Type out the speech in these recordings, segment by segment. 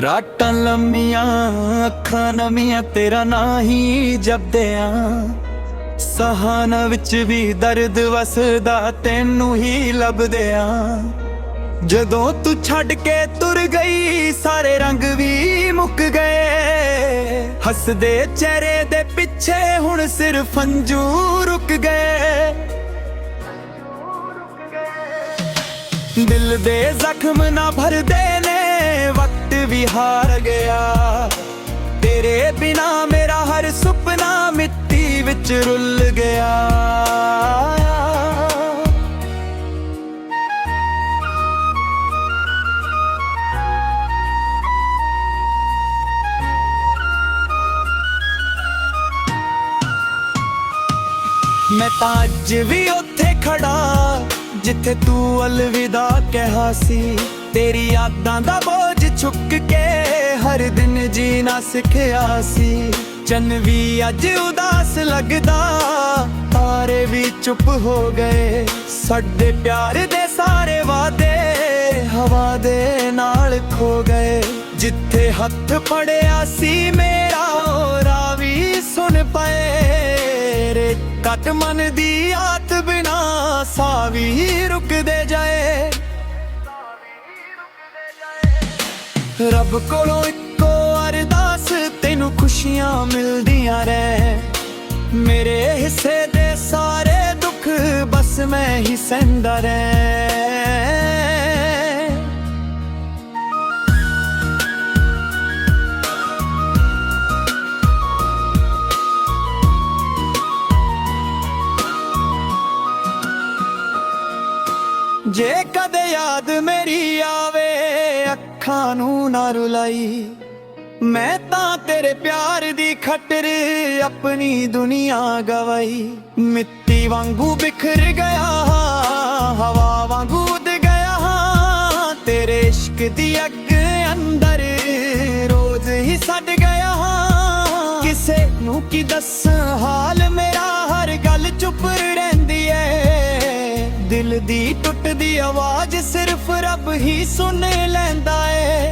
ਰਾਤਾਂ ਲੰਮੀਆਂ ਅੱਖਾਂ ਨਵੀਆਂ ਤੇਰਾ ਨਾਂ ਹੀ ਜਪਦਿਆਂ, ਸਹਾਨਾ ਵਿੱਚ ਵੀ ਦਰਦ ਵਸਦਾ ਤੈਨੂੰ ਹੀ ਲੱਭਦਿਆਂ। ਜਦੋਂ ਤੂੰ ਛੱਡ ਕੇ ਤੁਰ ਗਈ ਸਾਰੇ ਰੰਗ ਵੀ ਮੁੱਕ ਗਏ, ਹੱਸਦੇ ਚਿਹਰੇ ਦੇ ਪਿੱਛੇ ਹੁਣ ਸਿਰਫ ਹੰਝੂ ਰੁਕ ਗਏ। ਦਿਲ ਦੇ ਜ਼ਖਮ ਨਾ ਭਰਦੇ ਨੇ ਵਕਤ ਵੀ ਹਾਰ ਗਿਆ, ਤੇਰੇ ਬਿਨਾ ਮੇਰਾ ਹਰ ਸੁਪਨਾ ਮਿੱਟੀ ਵਿੱਚ ਰੁੱਲ ਗਿਆ। ਮੈਂ ਤਾਂ ਅੱਜ ਵੀ ਉੱਥੇ ਖੜਾ ਜਿੱਥੇ ਤੂੰ ਅਲਵਿਦਾ ਕਿਹਾ ਸੀ, ਤੇਰੀ ਯਾਦਾਂ ਦਾ ਬੋਝ ਚੁੱਕ ਕੇ ਹਰ ਦਿਨ ਜੀਣਾ ਸਿੱਖਿਆ ਸੀ। ਚੰਨ ਵੀ ਅੱਜ ਉਦਾਸ ਲੱਗਦਾ, ਤਾਰੇ ਵੀ ਚੁੱਪ ਹੋ ਗਏ, ਸਾਡੇ ਪਿਆਰ ਦੇ ਸਾਰੇ ਵਾਅਦੇ ਹਵਾ ਦੇ ਨਾਲ ਖੋ ਗਏ। ਜਿੱਥੇ ਹੱਥ ਫੜਿਆ ਸੀ ਮੇਰਾ ਉਹ ਰਾਹ ਵੀ ਸੁਣ ਪਏ, ਰੇ ਕੱਟ ਮਨ ਦੀ ਆਤ ਬਿਨਾ ਸਾਹ ਵੀ ਰੁਕਦੇ ਜਾਏ। ਰੱਬ ਕੋਲੋਂ ਇੱਕੋ ਅਰਦਾਸ ਤੈਨੂੰ ਖੁਸ਼ੀਆਂ ਮਿਲਦੀਆਂ ਰਹਿ, ਮੇਰੇ ਹਿੱਸੇ ਦੇ ਸਾਰੇ ਦੁੱਖ ਬਸ ਮੈਂ ਹੀ ਸਹਿੰਦਾ ਰਹਿ। ਜੇ ਕਦੇ ਯਾਦ ਮੇਰੀ ਆਵੇ ਅੱਖਾਂ ਨੂੰ ਨਾ ਰੁਲਾਈ, ਮੈਂ ਤਾਂ ਤੇਰੇ ਪਿਆਰ ਦੀ ਖੱਟਰ ਆਪਣੀ ਦੁਨੀਆ ਗਵਾਈ। ਮਿੱਟੀ ਵਾਂਗੂ ਬਿਖਰ ਗਿਆ, ਹਵਾ ਵਾਂਗੂ ਉੱਡ ਗਿਆ, ਤੇਰੇ ਇਸ਼ਕ ਦੀ ਅੱਗ ਅੰਦਰ ਰੋਜ਼ ਹੀ ਸੜ ਗਿਆ। ਕਿਸੇ ਨੂੰ ਕੀ ਦੱਸ ਹਾਲ ਮੇਰਾ, ਹਰ ਗੱਲ ਚੁੱਪ ਰਹਿੰਦੀ ਏ, ਦਿਲ ਦੀ ਟੁੱਟਦੀ ਆਵਾਜ਼ ਸਿਰਫ ਰੱਬ ਹੀ ਸੁਣ ਲੈਂਦਾ ਏ,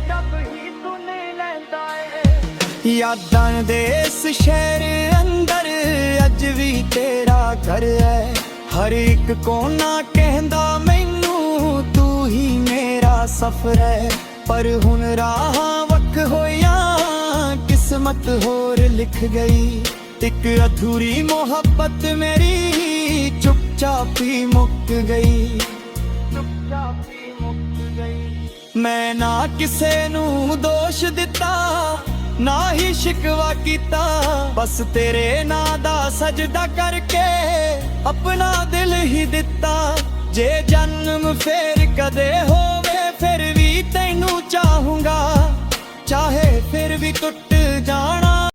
ਰੱਬ ਹੀ ਸੁਣ ਲੈਂਦਾ ਏ। ਯਾਦਾਂ ਦੇ ਇਸ ਸ਼ਹਿਰ ਅੰਦਰ ਅੱਜ ਵੀ ਤੇਰਾ ਘਰ ਹੈ, ਹਰ ਇੱਕ ਕੋਨਾ ਕਹਿੰਦਾ ਮੈਨੂੰ ਤੂੰ ਹੀ ਮੇਰਾ ਸਫ਼ਰ ਹੈ। ਪਰ ਹੁਣ ਰਾਹਾਂ ਵੱਖ ਹੋਈਆਂ, ਕਿਸਮਤ ਹੋਰ ਲਿਖ ਗਈ, ਇੱਕ ਅਧੂਰੀ ਮੁਹੱਬਤ ਮੇਰੀ ਚੁੱਪਚਾਪ ਹੀ ਮੁੱਕ ਗਈ, ਚੁੱਪਚਾਪ ਹੀ ਮੁੱਕ ਗਈ। ਮੈਂ ਨਾ ਕਿਸੇ ਨੂੰ ਦੋਸ਼ ਦਿੱਤਾ ਨਾ ਹੀ ਸ਼ਿਕਵਾ ਕੀਤਾ, ਬਸ ਤੇਰੇ ਨਾਂ ਦਾ ਸਜਦਾ ਕਰਕੇ ਆਪਣਾ ਦਿਲ ਹੀ ਦਿੱਤਾ। ਜੇ ਜਨਮ ਫੇਰ ਕਦੇ ਹੋਵੇ ਫਿਰ ਵੀ ਤੈਨੂੰ ਚਾਹੂੰਗਾ, ਚਾਹੇ ਫਿਰ ਵੀ ਟੁੱਟ ਜਾਣ